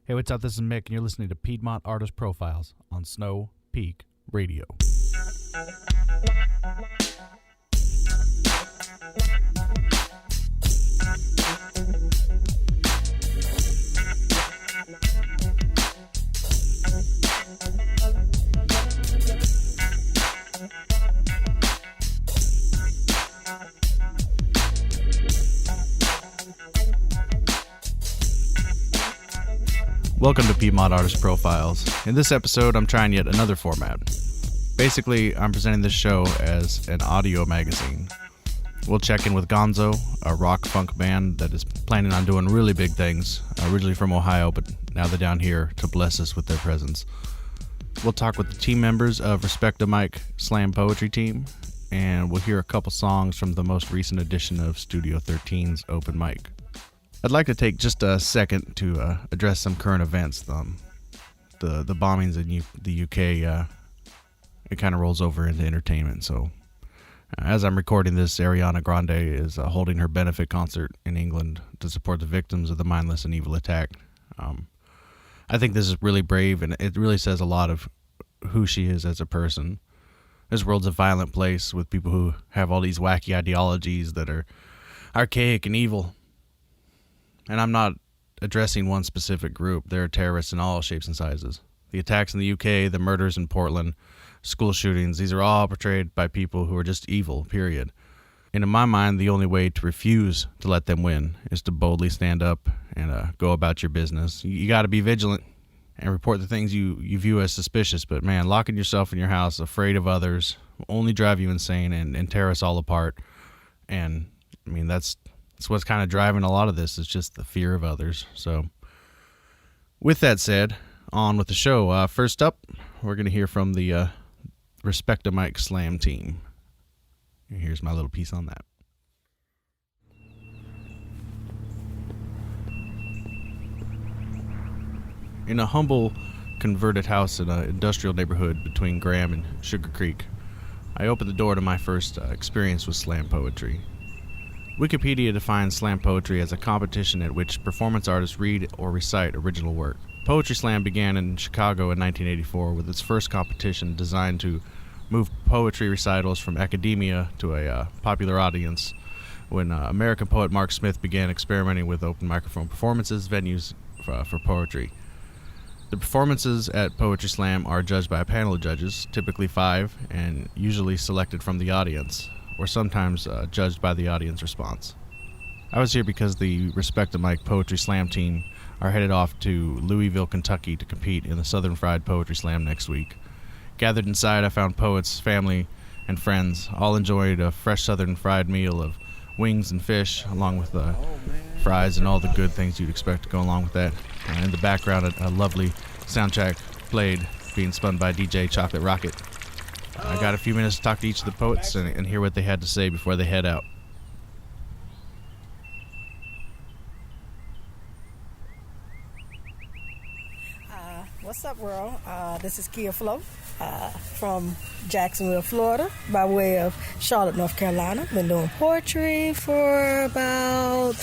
Hey, what's up? This is Mick, and you're listening to Piedmont Artist Profiles on Snow Peak Radio. Welcome to Piedmont Artist Profiles. In this episode, I'm trying yet another format. Basically, I'm presenting this show as an audio magazine. We'll check in with Gonzo, a rock-funk band that is planning on doing really big things, originally from Ohio, but now they're down here to bless us with their presence. We'll talk with the team members of Respect the Mic Slam Poetry Team, and we'll hear a couple songs from the most recent edition of Studio 13's Open Mic. I'd like to take just a second to address some current events. The bombings in the UK, it kind of rolls over into entertainment. So as I'm recording this, Ariana Grande is holding her benefit concert in England to support the victims of the mindless and evil attack. I think this is really brave, and it really says a lot of who she is as a person. This world's a violent place with people who have all these wacky ideologies that are archaic and evil. And I'm not addressing one specific group. There are terrorists in all shapes and sizes. The attacks in the UK, the murders in Portland, school shootings, these are all portrayed by people who are just evil, period. And in my mind, the only way to refuse to let them win is to boldly stand up and go about your business. You got to be vigilant and report the things you view as suspicious. But man, locking yourself in your house, afraid of others, will only drive you insane and tear us all apart. And I mean, that's what's kind of driving a lot of this, is just the fear of others. So with that said, on with the show. First up, we're going to hear from the Respect the Mic Slam team. And here's my little piece on that. In a humble, converted house in an industrial neighborhood between Graham and Sugar Creek, I opened the door to my first experience with slam poetry. Wikipedia defines slam poetry as a competition at which performance artists read or recite original work. Poetry Slam began in Chicago in 1984 with its first competition designed to move poetry recitals from academia to a popular audience when American poet Mark Smith began experimenting with open microphone performances venues for poetry. The performances at Poetry Slam are judged by a panel of judges, typically 5, and usually selected from the audience, or sometimes judged by the audience response. I was here because the Respect the Mic Poetry Slam team are headed off to Louisville, Kentucky to compete in the Southern Fried Poetry Slam next week. Gathered inside, I found poets, family, and friends, all enjoyed a fresh Southern fried meal of wings and fish, along with fries and all the good things you'd expect to go along with that. And in the background, a lovely soundtrack played, being spun by DJ Chocolate Rocket. I got a few minutes to talk to each of the poets and hear what they had to say before they head out. What's up, world? This is Kia Flo from Jacksonville, Florida, by way of Charlotte, North Carolina. Been doing poetry for about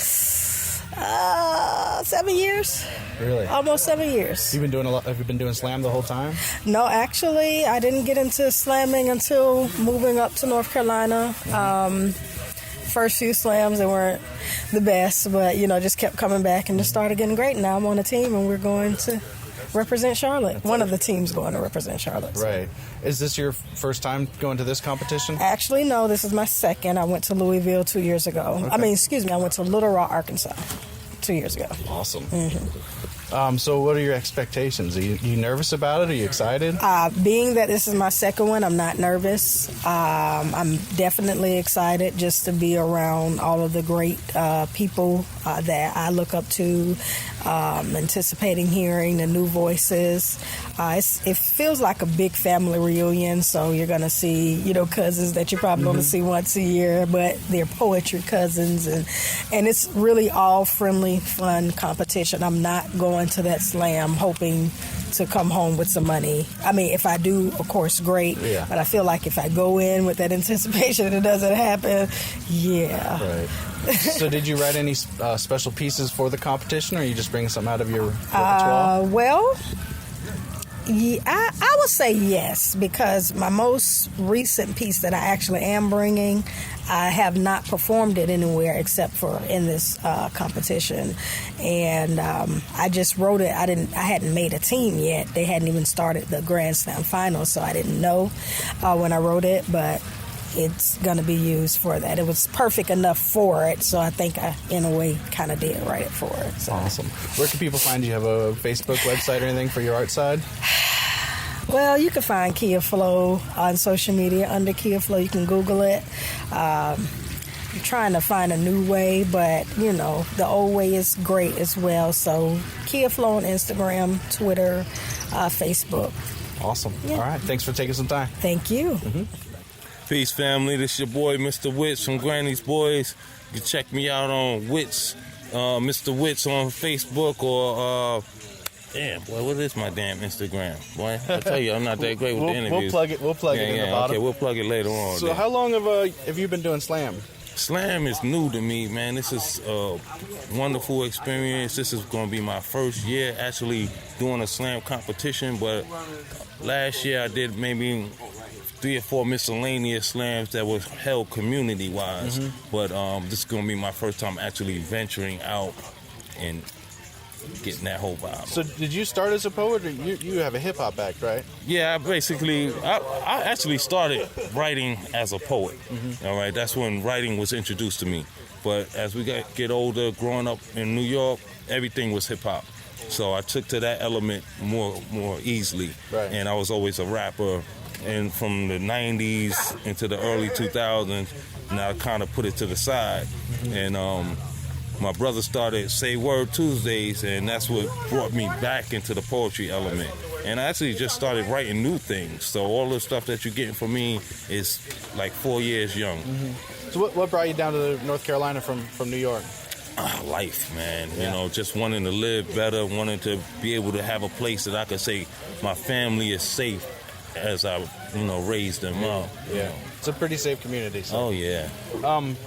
7 years. Really? Almost 7 years. You've been doing have you been doing slam the whole time? No, actually, I didn't get into slamming until moving up to North Carolina. First few slams, they weren't the best, but, just kept coming back and just started getting great. Now I'm on a team and we're going to represent Charlotte. One of the teams going to represent Charlotte. So. Right. Is this your first time going to this competition? Actually, no, this is my second. I went to Louisville 2 years ago. Okay. I went to Little Rock, Arkansas 2 years ago. Awesome. Mm-hmm. So what are your expectations? Are you nervous about it? Are you excited? Being that this is my second one, I'm not nervous. I'm definitely excited just to be around all of the great people that I look up to, anticipating hearing the new voices. It feels like a big family reunion, so you're going to see, cousins that you probably only see once a year, but they're poetry cousins, and it's really all friendly, fun competition. I'm not going to that slam hoping to come home with some money. I mean, if I do, of course, great, but I feel like if I go in with that anticipation and it doesn't happen, Right. So did you write any special pieces for the competition, or are you just bringing something out of your repertoire? Well, yeah, I would say yes, because my most recent piece that I actually am bringing, I have not performed it anywhere except for in this competition, and I just wrote it. I hadn't made a team yet. They hadn't even started the Grand Slam final, so I didn't know when I wrote it, but it's going to be used for that. It was perfect enough for it, so I think I, in a way, kind of did write it for it. So. Awesome. Where can people find you? Have a Facebook website or anything for your art side? Well, you can find Kia Flow on social media under Kia Flow. You can Google it. I'm trying to find a new way, but, you know, the old way is great as well. So Kia Flow on Instagram, Twitter, Facebook. Awesome. Yeah. All right. Thanks for taking some time. Thank you. Mm-hmm. Peace, family. This your boy, Mr. Witz from Granny's Boys. You can check me out on Witz, Mr. Witz on Facebook, or damn, boy, what is my damn Instagram? Boy, I tell you, I'm not that great with the interviews. We'll plug it in the bottom. Okay, we'll plug it later on. So how long have you been doing slam? Slam is new to me, man. This is a wonderful experience. This is going to be my first year actually doing a slam competition, but last year I did maybe 3 or 4 miscellaneous slams that was held community-wise. Mm-hmm. But this is going to be my first time actually venturing out and getting that whole vibe. So did you start as a poet, or you have a hip-hop act, right? Yeah, I actually started writing as a poet. Mm-hmm. All right, that's when writing was introduced to me. But as we get older, growing up in New York, everything was hip-hop. So I took to that element more easily. Right. And I was always a rapper. And from the 90s into the early 2000s, now I kind of put it to the side. Mm-hmm. And my brother started Say Word Tuesdays, and that's what brought me back into the poetry element. And I actually just started writing new things. So all the stuff that you're getting from me is like 4 years young. Mm-hmm. So what brought you down to North Carolina from New York? Life, man. Yeah. You know, just wanting to live better, wanting to be able to have a place that I could say my family is safe as I, raised them up. Yeah. It's a pretty safe community. So. Oh, yeah.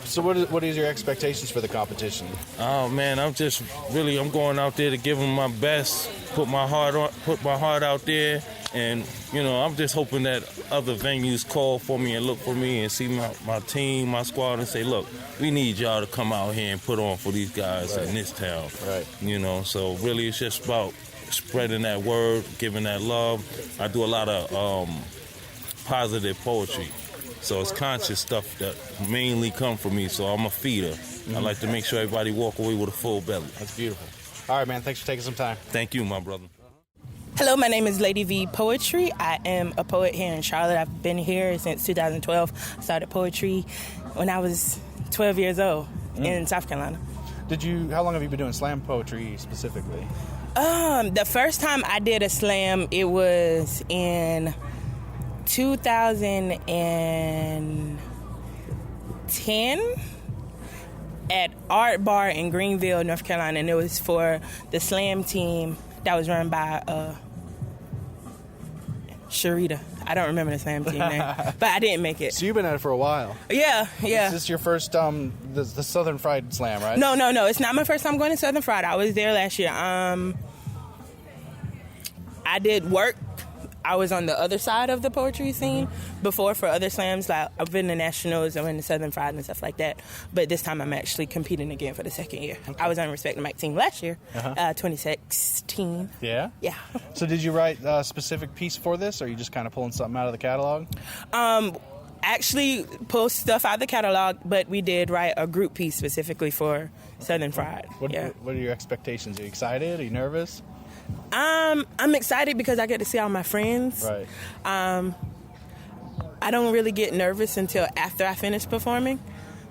So what is your expectations for the competition? Oh, man, I'm going out there to give them my best, put my heart out there, and, I'm just hoping that other venues call for me and look for me and see my team, my squad, and say, look, we need y'all to come out here and put on for these guys in this town. Right. So really it's just about spreading that word, giving that love. I do a lot of positive poetry. So it's conscious stuff that mainly come from me. So I'm a feeder. Mm-hmm. I like to make sure everybody walk away with a full belly. That's beautiful. All right, man. Thanks for taking some time. Thank you, my brother. Hello, my name is Lady V Poetry. I am a poet here in Charlotte. I've been here since 2012. I started poetry when I was 12 years old in South Carolina. How long have you been doing slam poetry specifically? The first time I did a slam, it was in 2010 at Art Bar in Greenville, North Carolina, and it was for the slam team that was run by Sharita. I don't remember the slam team name, but I didn't make it. So you've been at it for a while. Yeah. Is this your first the Southern Fried Slam, right? No. It's not my first time going to Southern Fried. I was there last year. I did work. I was on the other side of the poetry scene before for other slams. Like I've been to nationals, I went to Southern Fried and stuff like that. But this time I'm actually competing again for the second year. Okay. I was on Respect the Mic team last year, 2016. Yeah? Yeah. So did you write a specific piece for this, or are you just kind of pulling something out of the catalog? Actually pull stuff out of the catalog, but we did write a group piece specifically for Southern Fried. What are your expectations? Are you excited? Are you nervous? I'm excited because I get to see all my friends. Right. I don't really get nervous until after I finish performing.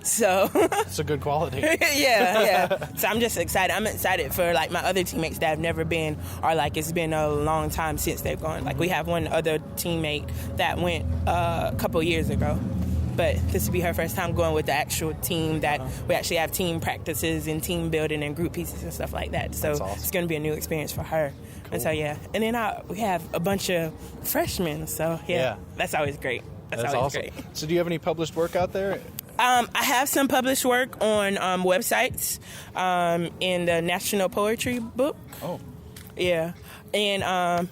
So it's a good quality. Yeah. So I'm just excited. I'm excited for like my other teammates that have never been, or like it's been a long time since they've gone. Like we have one other teammate that went a couple years ago. But this will be her first time going with the actual team that we actually have team practices and team building and group pieces and stuff like that. So awesome. It's going to be a new experience for her. Cool. And so, yeah. And then we have a bunch of freshmen. So, yeah. That's always great. That's always awesome. Great. So do you have any published work out there? I have some published work on websites in the National Poetry Book. Oh. Yeah. And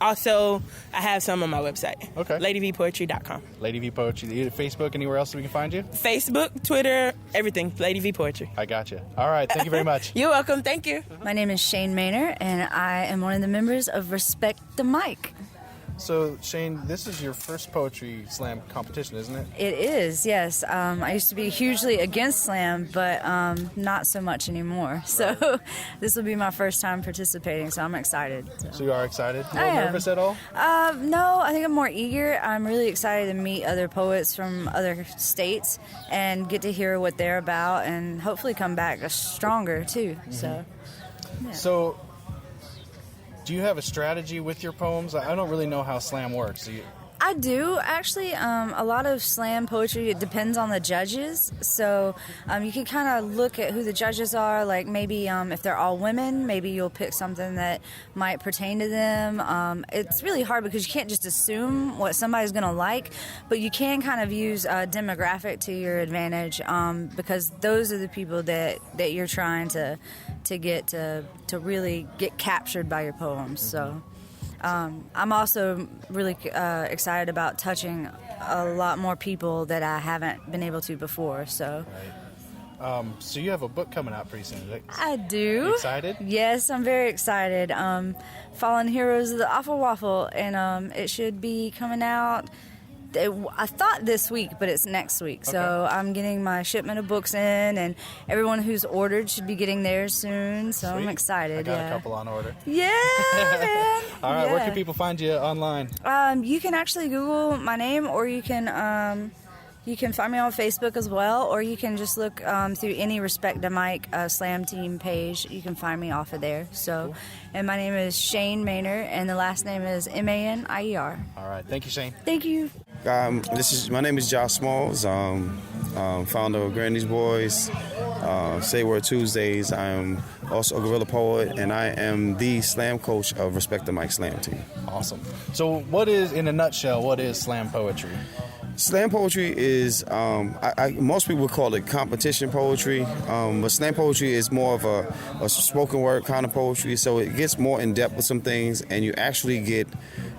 also, I have some on my website. Okay. LadyVPoetry.com. Lady V Poetry. Facebook, anywhere else we can find you? Facebook, Twitter, everything. Lady V Poetry. I got you. All right. Thank you very much. You're welcome. Thank you. My name is Shane Maynard, and I am one of the members of Respect the Mic. So, Shane, this is your first poetry slam competition, isn't it? It is, yes. I used to be hugely against slam, but not so much anymore. So this will be my first time participating, so I'm excited. So you are excited? I am. Nervous at all? No, I think I'm more eager. I'm really excited to meet other poets from other states and get to hear what they're about and hopefully come back stronger, too. Mm-hmm. So, yeah. So, do you have a strategy with your poems? I don't really know how slam works. I do, actually. A lot of slam poetry, it depends on the judges. So you can kind of look at who the judges are. Like maybe if they're all women, maybe you'll pick something that might pertain to them. It's really hard because you can't just assume what somebody's going to like, but you can kind of use demographic to your advantage because those are the people that you're trying to get to really get captured by your poems. So. I'm also really excited about touching a lot more people that I haven't been able to before. So, so you have a book coming out pretty soon, right? I do. You excited? Yes, I'm very excited. Fallen Heroes of the Awful Waffle, and it should be coming out. I thought this week, but it's next week. Okay. So I'm getting my shipment of books in, and everyone who's ordered should be getting theirs soon. So Sweet. I'm excited. I got a couple on order. Yeah, man. All right, where can people find you online? You can actually Google my name, or you can find me on Facebook as well, or you can just look through any Respect the Mic Slam Team page. You can find me off of there. So, cool. And my name is Shane Maynard, and the last name is Manier. All right, thank you, Shane. Thank you. My name is Josh Smalls, founder of Granny's Boys, Say Word Tuesdays. I am also a guerrilla poet, and I am the slam coach of Respect the Mic Slam Team. Awesome. So in a nutshell, what is slam poetry? Slam poetry is, most people would call it competition poetry, but slam poetry is more of a spoken word kind of poetry, so it gets more in depth with some things, and you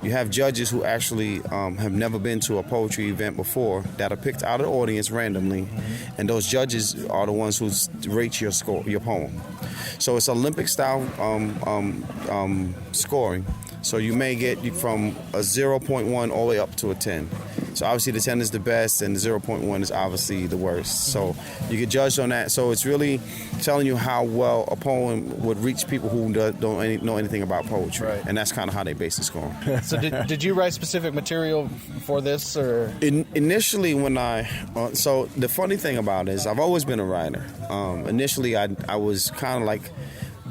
have judges who actually have never been to a poetry event before that are picked out of the audience randomly, and those judges are the ones who rate your poem. So it's Olympic style scoring. So you may get from a 0.1 all the way up to a 10. So obviously the 10 is the best and the 0.1 is obviously the worst. So you get judged on that. So it's really telling you how well a poem would reach people who don't know anything about poetry. Right. And that's kind of how they base the scoring. So did you write specific material for this? Or initially so the funny thing about it is I've always been a writer. Initially I was kind of like,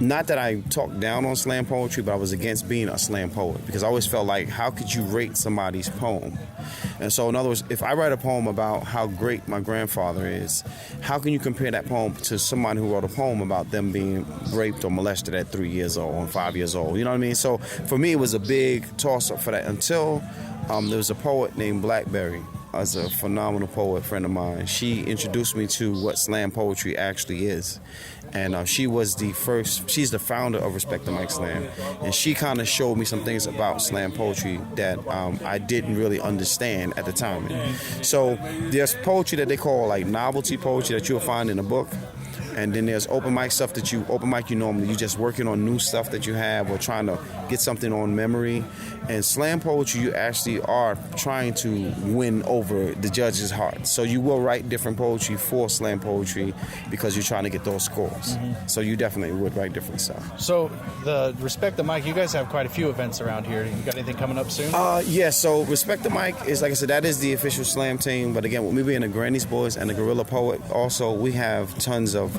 not that I talked down on slam poetry, but I was against being a slam poet because I always felt like, how could you rate somebody's poem? And so, in other words, if I write a poem about how great my grandfather is, how can you compare that poem to somebody who wrote a poem about them being raped or molested at 3 years old or 5 years old? You know what I mean? So, for me, it was a big toss-up for that until there was a poet named Blackberry. As a phenomenal poet friend of mine, she introduced me to what slam poetry actually is. And she's the founder of Respect the Mic Slam. And she kind of showed me some things about slam poetry that I didn't really understand at the time. So there's poetry that they call like novelty poetry that you'll find in a book. And then there's open mic stuff you're just working on new stuff that you have or trying to get something on memory. And slam poetry, you actually are trying to win over the judge's heart. So you will write different poetry for slam poetry because you're trying to get those scores. Mm-hmm. So you definitely would write different stuff. So the Respect the Mic, you guys have quite a few events around here. You got anything coming up soon? Yeah, so Respect the Mic is, like I said, that is the official slam team. But again, with me being a Granny's Boys and a guerrilla poet, also we have tons of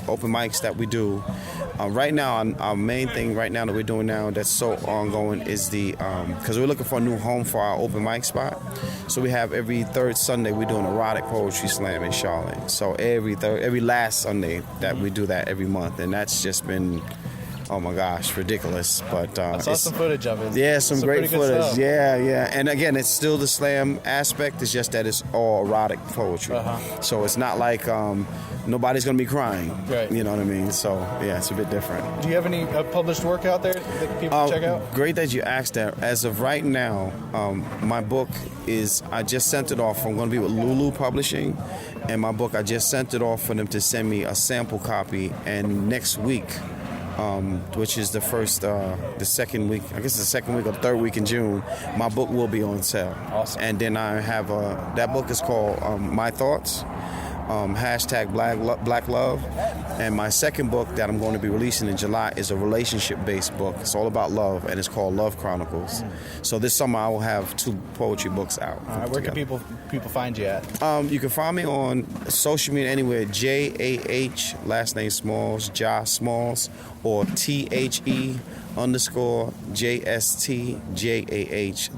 open mics that we do. Right now, our main thing right now that we're doing now that's so ongoing is because we're looking for a new home for our open mic spot. So we have every third Sunday we do an erotic poetry slam in Charlotte. So every last Sunday that we do that every month, and that's just been oh my gosh, ridiculous. But I saw some footage of it. Yeah, some great footage. Stuff. Yeah. And again, it's still the slam aspect. It's just that it's all erotic poetry. So it's not like nobody's going to be crying. Right. You know what I mean? So yeah, it's a bit different. Do you have any published work out there that people can check out? Great that you asked that. As of right now, my book is, I just sent it off. I'm going to be with Lulu Publishing. And my book, I just sent it off for them to send me a sample copy. And next week, which is the second week, I guess the second week or the third week in June, my book will be on sale. Awesome. And then I have that book is called My Thoughts, hashtag Black Love. And my second book that I'm going to be releasing in July is a relationship-based book. It's all about love, and it's called Love Chronicles. So this summer I will have 2 poetry books out. All right, where can people find you at? You can find me on social media anywhere, JAH, last name Smalls, Ja Smalls, or THE_JSTJAH,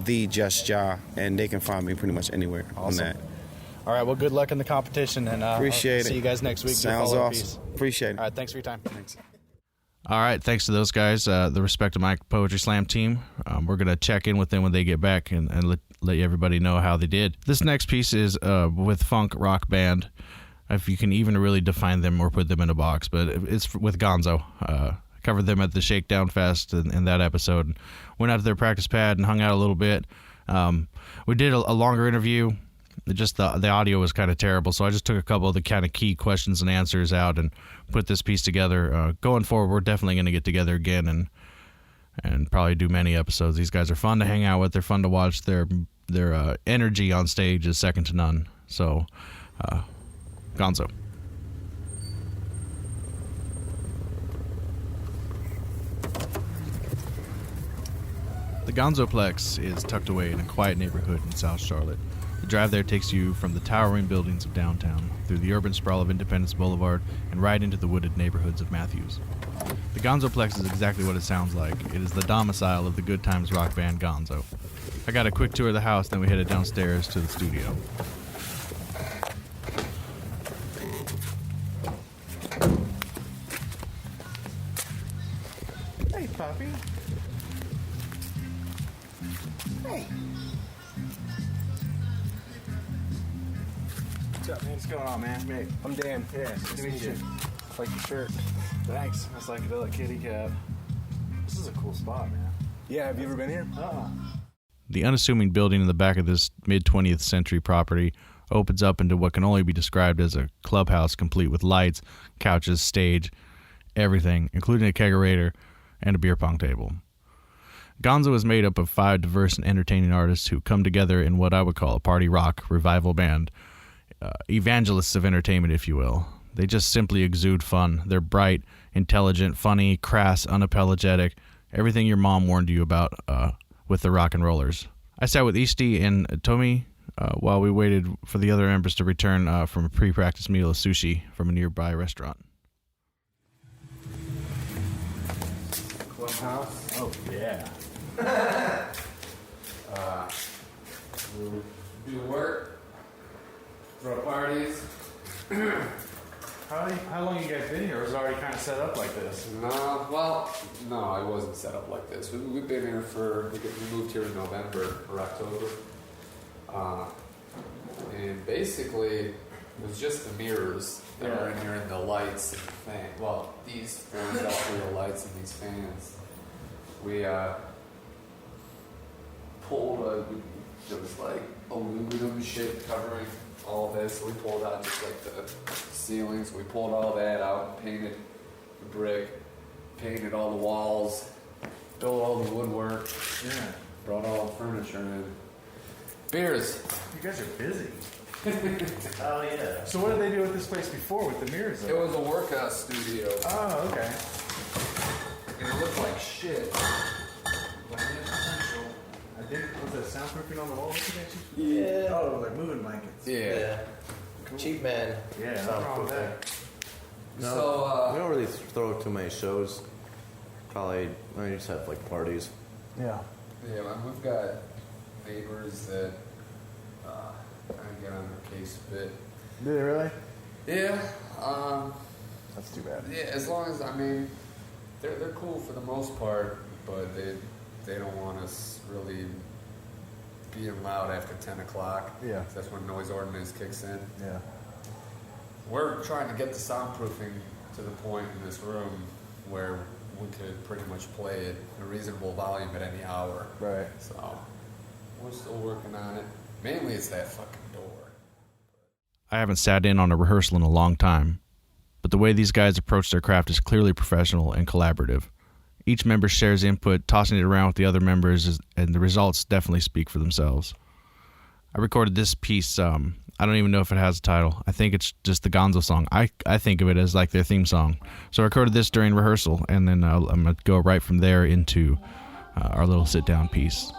the Just Ja, and they can find me pretty much anywhere on that. All right, well, good luck in the competition, and appreciate I'll see you guys next week. Sounds awesome. Appreciate it. All right, thanks for your time. Thanks. All right, thanks to those guys, the Respect to My Poetry Slam team. We're going to check in with them when they get back and let everybody know how they did. This next piece is with funk rock band, if you can even really define them or put them in a box, but it's with Gonzo. Covered them at the Shakedown Fest in that episode. Went out to their practice pad and hung out a little bit. We did a longer interview. Just the audio was kind of terrible, so I just took a couple of the kind of key questions and answers out and put this piece together. Going forward, we're definitely going to get together again and probably do many episodes. These guys are fun to hang out with. They're fun to watch. Their energy on stage is second to none. So, Gonzo. The Gonzoplex is tucked away in a quiet neighborhood in South Charlotte. The drive there takes you from the towering buildings of downtown, through the urban sprawl of Independence Boulevard, and right into the wooded neighborhoods of Matthews. The Gonzoplex is exactly what it sounds like. It is the domicile of the Good Times rock band Gonzo. I got a quick tour of the house, then we headed downstairs to the studio. Hey, Poppy. Hey. What's up, man? What's going on, man? Hey, I'm Dan. Yeah, nice to meet you. Like your shirt. Thanks. That's like a kitty cat. This is a cool spot, man. Yeah, have you ever been here? The unassuming building in the back of this mid-20th century property opens up into what can only be described as a clubhouse complete with lights, couches, stage, everything, including a kegerator and a beer pong table. Gonzo is made up of 5 diverse and entertaining artists who come together in what I would call a party rock revival band. Evangelists of entertainment, if you will. They just simply exude fun. They're bright, intelligent, funny, crass, unapologetic, everything your mom warned you about with the rock and rollers. I sat with Ishti and Tomi while we waited for the other members to return from a pre-practice meal of sushi from a nearby restaurant. Clubhouse? Oh, yeah. We do work, throw parties. How long you guys been here? Or was it already kind of set up like this? No, I wasn't set up like this. We've been here we moved here in November or October. And basically, it was just the mirrors that were in here and the lights and the fan. Well, these 4 industrial lights and these fans. We pulled there was like aluminum shit covering all this. So we pulled out just like the ceilings. We pulled all that out, painted the brick, painted all the walls, built all the woodwork. Yeah. Brought all the furniture in. Beers. You guys are busy. Oh, yeah. So what did they do with this place before with the mirrors? It was a workout studio. Oh, okay. And it looked like shit. But it had potential. I think, was that soundproofing on the walls? Yeah. Oh, like moving blankets. Yeah. Cool. Cheap man. Yeah, no problem with that. No, So, we don't really throw too many shows. Probably, we just have like parties. Yeah. yeah, man, we've got neighbors that kind of get on their case a bit. Did they really? Yeah. That's too bad. Yeah, as long as, they're cool for the most part, but they don't want us really being loud after 10 o'clock. Yeah. That's when noise ordinance kicks in. Yeah. We're trying to get the soundproofing to the point in this room where we could pretty much play at a reasonable volume at any hour. Right. So we're still working on it. Mainly it's that fucking door. I haven't sat in on a rehearsal in a long time, but the way these guys approach their craft is clearly professional and collaborative. Each member shares input, tossing it around with the other members, and the results definitely speak for themselves. I recorded this piece, I don't even know if it has a title. I think it's just the Gonzo song. I think of it as like their theme song. So I recorded this during rehearsal, and then I'm going to go right from there into our little sit-down piece.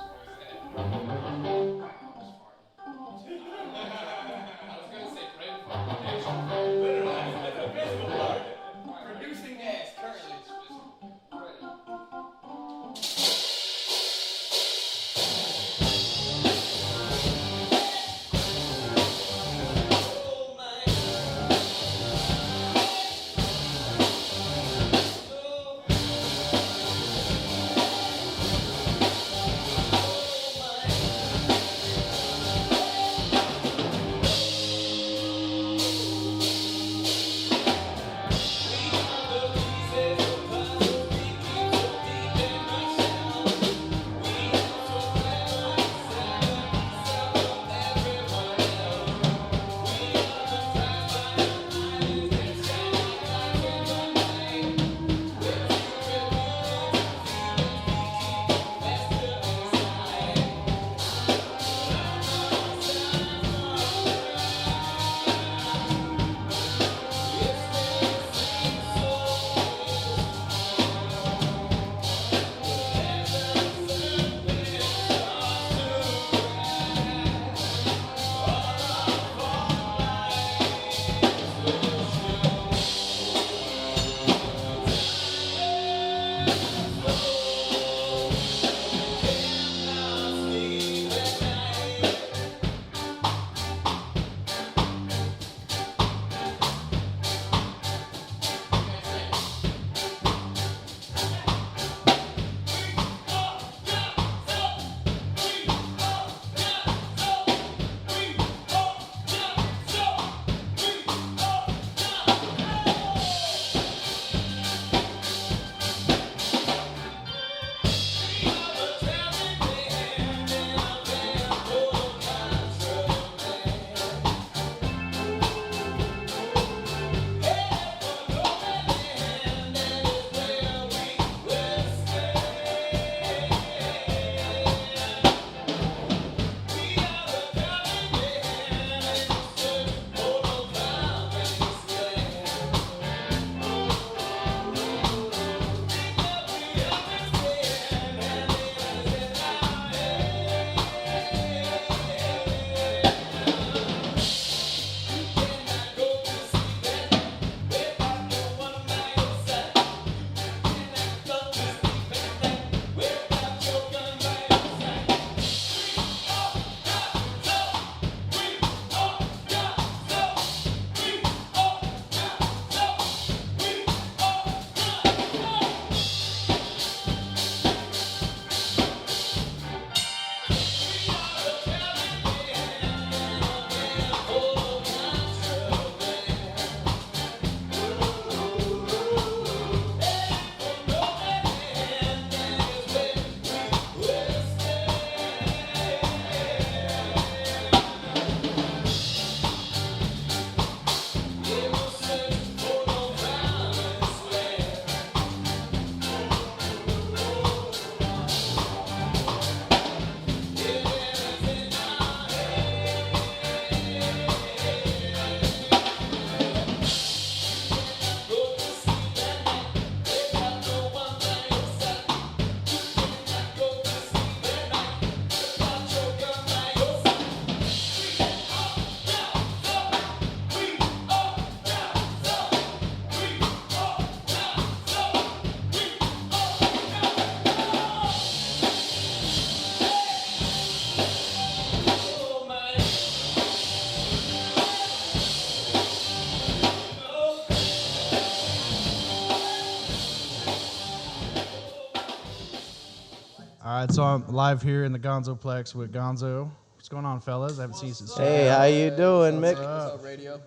All right, so I'm live here in the Gonzoplex with Gonzo. What's going on, fellas? I haven't seen you since. Hey, how you doing, Mick? What's up, radio?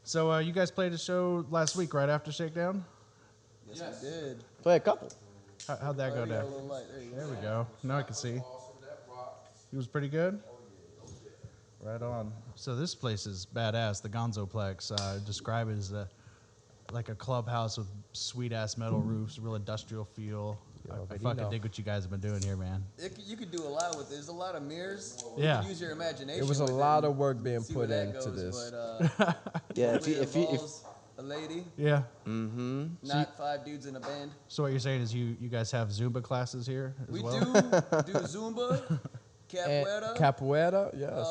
So you guys played a show last week, right after Shakedown? Yes, we did. Play a couple. How'd that go down? There we go. Now I can see. He was pretty good? Right on. So this place is badass, the Gonzoplex. Describe it as like a clubhouse with sweet-ass metal roofs, real industrial feel. I fucking dig what you guys have been doing here, man. You could do a lot with it. There's a lot of mirrors. Yeah. You can use your imagination. It was a lot of work being put into goes, this. But, Yeah, if a lady, Yeah. not 5 dudes in a band. So what you're saying is you guys have Zumba classes here as We well? do Zumba, capoeira. Capoeira, yes.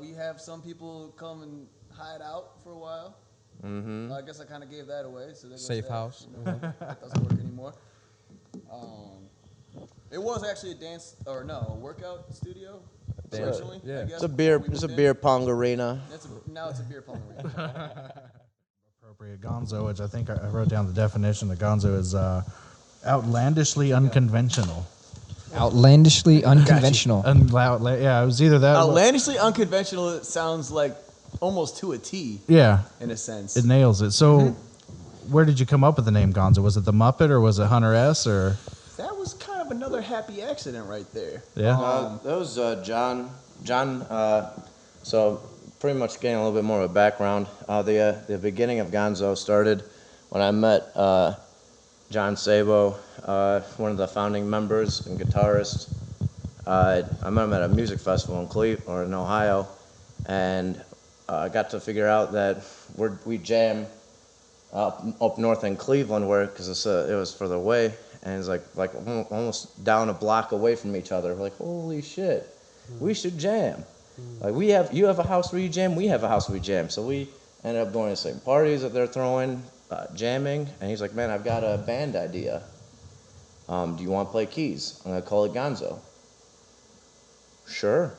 We have some people come and hide out for a while. I guess I kind of gave that away. So there goes Safe that. house. That doesn't work anymore. It was actually a workout studio originally. Yeah. I guess, it's a beer pong arena. Now it's a beer pong arena. Appropriate Gonzo, which I think I wrote down the definition. The Gonzo is outlandishly unconventional. Outlandishly unconventional. Yeah, it was either that. Outlandishly unconventional. It sounds like almost to a T. Yeah, in a sense. it nails it. So, where did you come up with the name Gonzo? Was it the Muppet or was it Hunter S or? That was kind of another happy accident right there. Yeah. That was John. So pretty much getting a little bit more of a background. The beginning of Gonzo started when I met John Sabo, one of the founding members and guitarist. I met him at a music festival in Ohio, and I got to figure out that we jam up north in Cleveland, because it was further away, and it's like almost down a block away from each other. We're like, holy shit, we should jam. Like you have a house where you jam, we have a house where we jam. So we ended up going to the same parties that they're throwing, jamming, and he's like, man, I've got a band idea. Do you want to play keys? I'm gonna call it Gonzo. Sure.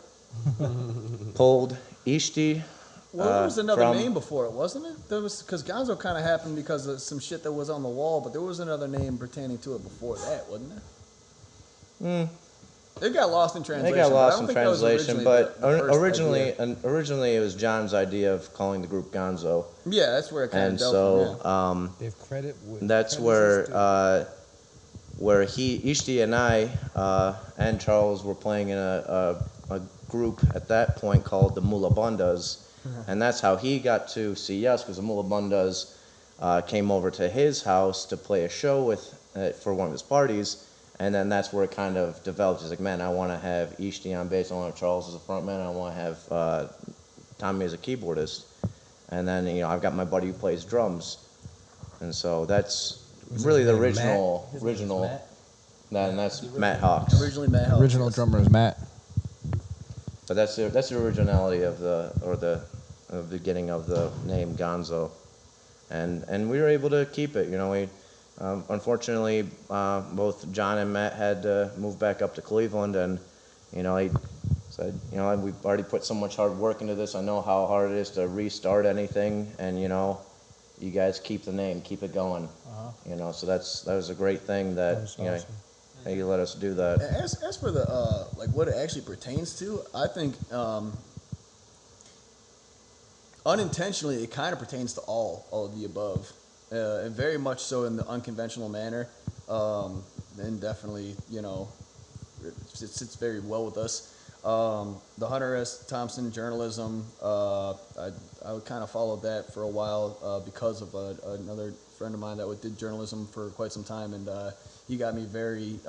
Pulled Ishti. Well, there was another name before it, wasn't it? There was, because Gonzo kind of happened because of some shit that was on the wall, but there was another name pertaining to it before that, wasn't there? It got lost in translation. But originally it was John's idea of calling the group Gonzo. Yeah, that's where it kind of dealt from. They have credit. That's where Ishti and I and Charles were playing in a group at that point called the Mulabundas. And that's how he got to see us, because the Mulabundas came over to his house to play a show for one of his parties, and then that's where it kind of developed. He's like, man, I want to have Ishti on bass, I want to have Charles as a frontman, I want to have Tommy as a keyboardist, and then I've got my buddy who plays drums, and so that's really the original. And that's Matt Hawks. Originally Matt Hawks. Original drummer is Matt. But that's the originality of the beginning of the name Gonzo, and we were able to keep it. We unfortunately both John and Matt had to move back up to Cleveland, and he said, we've already put so much hard work into this. I know how hard it is to restart anything, and you guys keep the name, keep it going. So that was a great thing that awesome. You let us do that. As for the what it actually pertains to, I think unintentionally it kind of pertains to all of the above, and very much so in the unconventional manner, and definitely it sits very well with us. The Hunter S. Thompson journalism, I kind of followed that for a while because of another friend of mine that did journalism for quite some time, and he got me very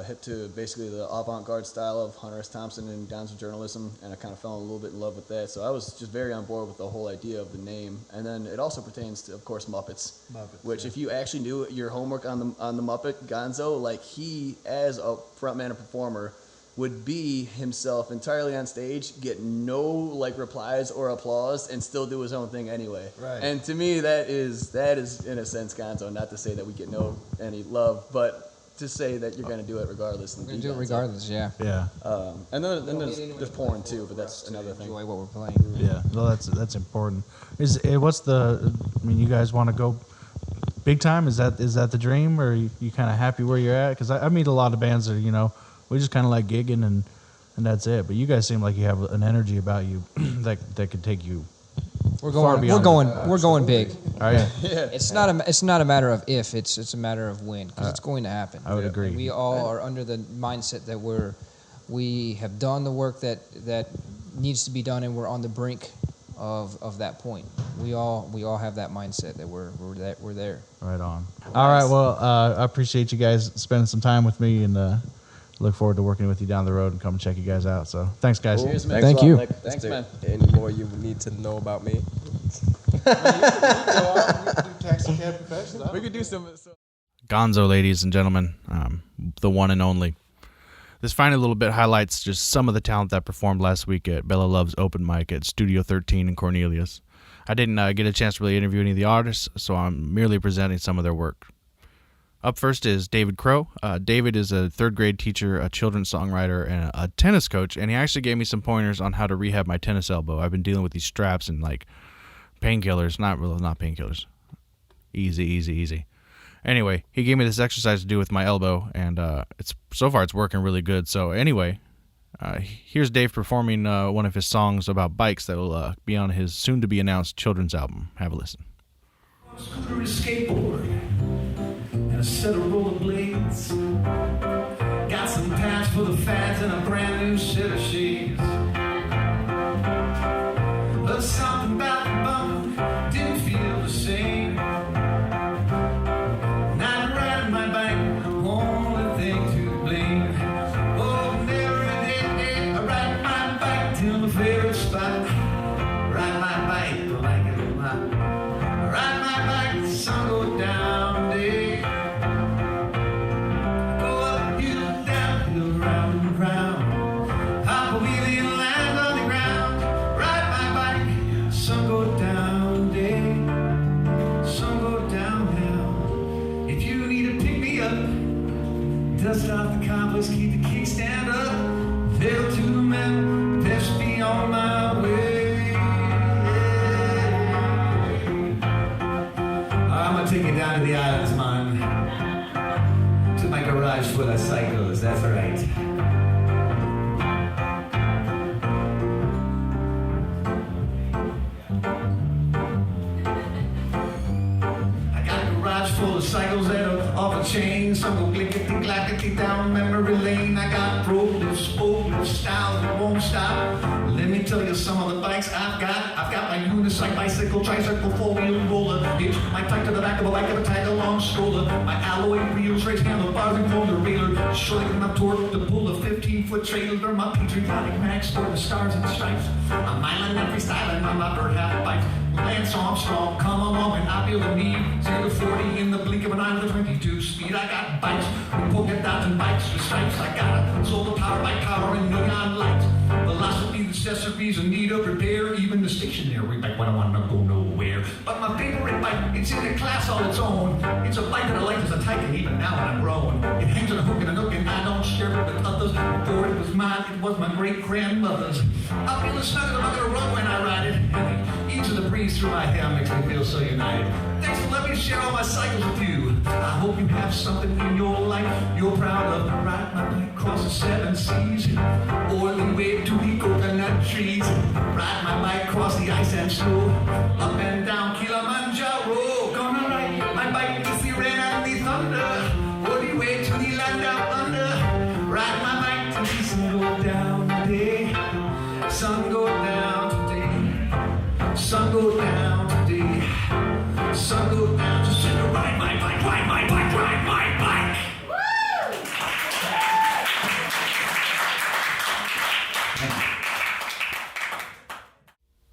hip to basically the avant-garde style of Hunter S. Thompson and Gonzo journalism, and I kind of fell a little bit in love with that. So I was just very on board with the whole idea of the name. And then it also pertains to, of course, Muppets, which if you actually knew your homework on the Muppet, Gonzo, he, as a frontman and performer, would be himself entirely on stage, get no replies or applause, and still do his own thing anyway. Right. And to me, that is in a sense Gonzo. Not to say that we get any love, but to say that you're going to do it regardless. We're going to do it regardless, yeah. Yeah. And then there's porn too, but that's another thing. Enjoy what we're playing. Yeah. Well, that's important. You guys want to go big time? Is that the dream, or you kind of happy where you're at? Because I meet a lot of bands that, we just kind of like gigging and that's it. But you guys seem like you have an energy about you that could take you. We're going big. Are you? Yeah. It's not a matter of if, it's a matter of when, because it's going to happen. I would agree. And we all are under the mindset that we have done the work that needs to be done, and we're on the brink of that point. We all have that mindset that we're there. Right on. All right. Well, I appreciate you guys spending some time with me, and look forward to working with you down the road and come check you guys out. So thanks, guys. Cool. Cheers, man. Thank you. Thanks, man. Any more you need to know about me? We could do some. Gonzo, ladies and gentlemen, the one and only. This final little bit highlights just some of the talent that performed last week at Bella Love's open mic at Studio 13 in Cornelius. I didn't get a chance to really interview any of the artists, so I'm merely presenting some of their work. Up first is David Crowe. David is a third-grade teacher, a children's songwriter, and a tennis coach, and he actually gave me some pointers on how to rehab my tennis elbow. I've been dealing with these straps and, painkillers. Not painkillers. Easy. Anyway, he gave me this exercise to do with my elbow, and so far it's working really good. So anyway, here's Dave performing one of his songs about bikes that will be on his soon-to-be-announced children's album. Have a listen. Scooter, a skateboard, and a set of rollerblades. Got some pads for the fads and a brand new set of shades. But something about the bum didn't feel the same. Not riding my bike, only thing to blame. Oh, never a day, I ride my bike till my favorite spot. Ride my bike, don't like it a lot. Ride my bike, the sun go down day. Go up hill, down hill, round and round. Hop a wheelie and land on the ground. Ride my bike, sun go down day. Sun go downhill. If you need to pick me up, dust off the cobwebs, keep the kickstand up. Fail to melt, best be on my way. I'm gonna take you down to the islands, man. To my garage full of cycles, that's right. I got a garage full of cycles that are off a chain. Some go clickety-clackety down memory lane. I got pro-lifts, spoke-lifts, styles that won't stop. Let me tell you some of the bikes I've got. I've got my unicycle, bicycle, tricycle, four-wheel roller. Hitch my tight to the back of a bike and a tag-along stroller. My alloy wheels, race handlebars, and roller railer. Shorty my torque to pull a 15-foot trailer. My patriotic max for the stars and stripes. I'm miling and freestyling on my bird half bike. Lance Armstrong, come along and I feel the need. 0 to 40 in the blink of an eye with a 22 speed. I got bikes with polka dots and bikes with stripes. I got a solar power, bike power, and neon lights. Velocity, the accessories in need of repair. Even the stationary bike when I want to go nowhere. But my favorite bike, it's in a class all its own. It's a bike that I like as a Titan, even now when I'm grown. It hangs on a hook and a nook and I don't share it with others. Before it was mine, it was my great-grandmother's. I feel the snug and I'm gonna run when I ride it. And the ease of the breeze through my hair makes me feel so united. Thanks for letting me share all my cycles with you. I hope you have something in your life you're proud of. Ride my bike across the 7 seas. Oiling way to the coconut trees. Ride my bike across the ice and snow. Up and down Kilimanjaro. Gonna ride my bike to the rain and the thunder. Oiling way to the land down under. Ride my bike till the sun go down today. Sun go down today. Sun go down today. Sun go down to center. Ride my bike, ride my bike, ride my bike.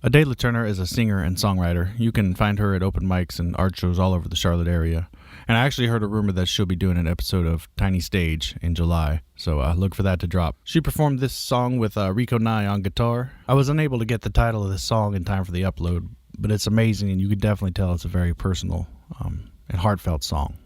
Adayla Turner is a singer and songwriter. You can find her at open mics and art shows all over the Charlotte area. And I actually heard a rumor that she'll be doing an episode of Tiny Stage in July, so look for that to drop. She performed this song with Rico Nye on guitar. I was unable to get the title of this song in time for the upload, but it's amazing, and you can definitely tell it's a very personal and heartfelt song.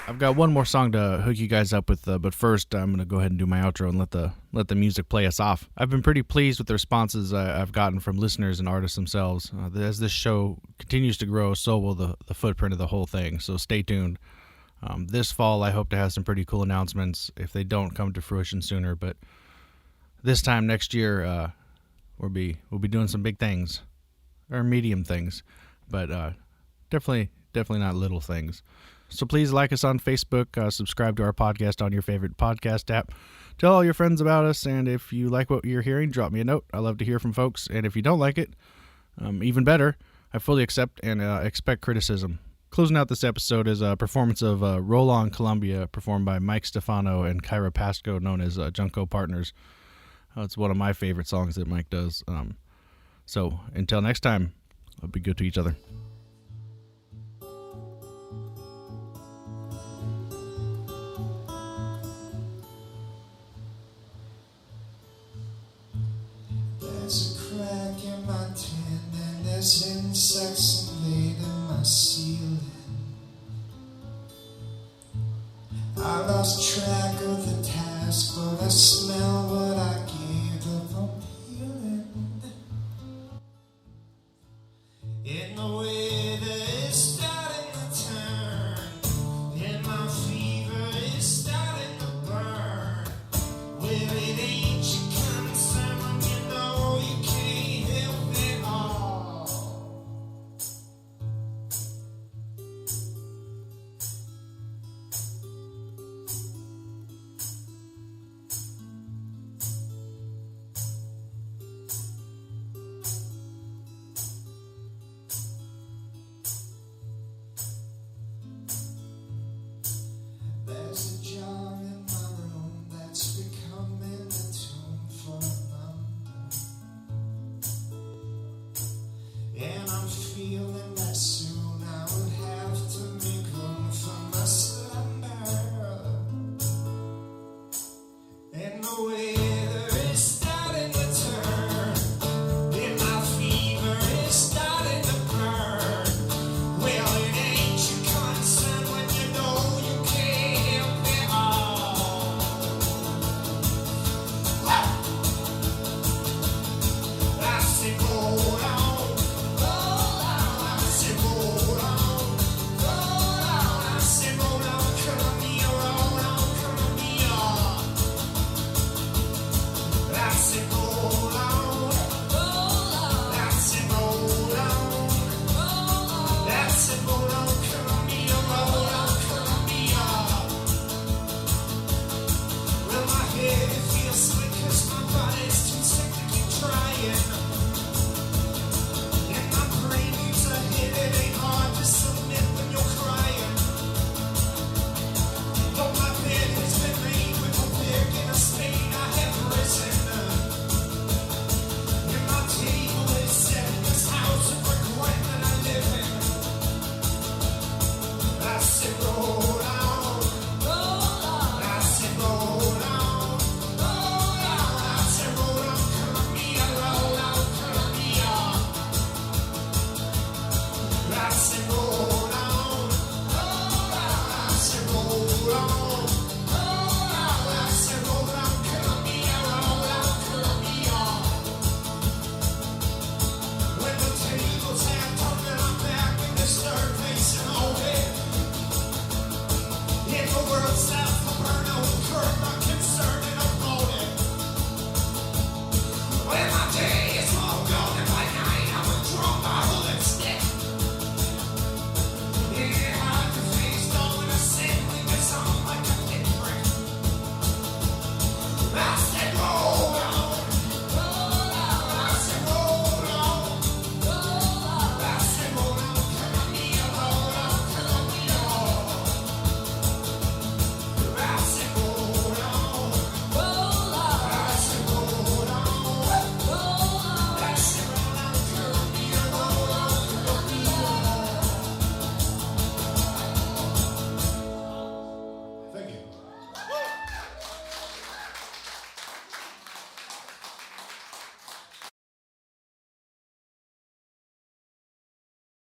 I've got one more song to hook you guys up with, but first I'm going to go ahead and do my outro and let the music play us off. I've been pretty pleased with the responses I've gotten from listeners and artists themselves. As this show continues to grow, so will the footprint of the whole thing, so stay tuned. This fall I hope to have some pretty cool announcements if they don't come to fruition sooner, but this time next year we'll be doing some big things, or medium things, but definitely not little things. So please like us on Facebook, subscribe to our podcast on your favorite podcast app, tell all your friends about us, and if you like what you're hearing, drop me a note. I love to hear from folks, and if you don't like it, even better, I fully accept and expect criticism. Closing out this episode is a performance of Roll On Columbia, performed by Mike Stefano and Kyra Pasco, known as Junco Partners. It's one of my favorite songs that Mike does. So until next time, be good to each other. There's a crack in my tin and there's insects invading my ceiling. I lost track of the task, but I smell what I gave up on peeling. In the way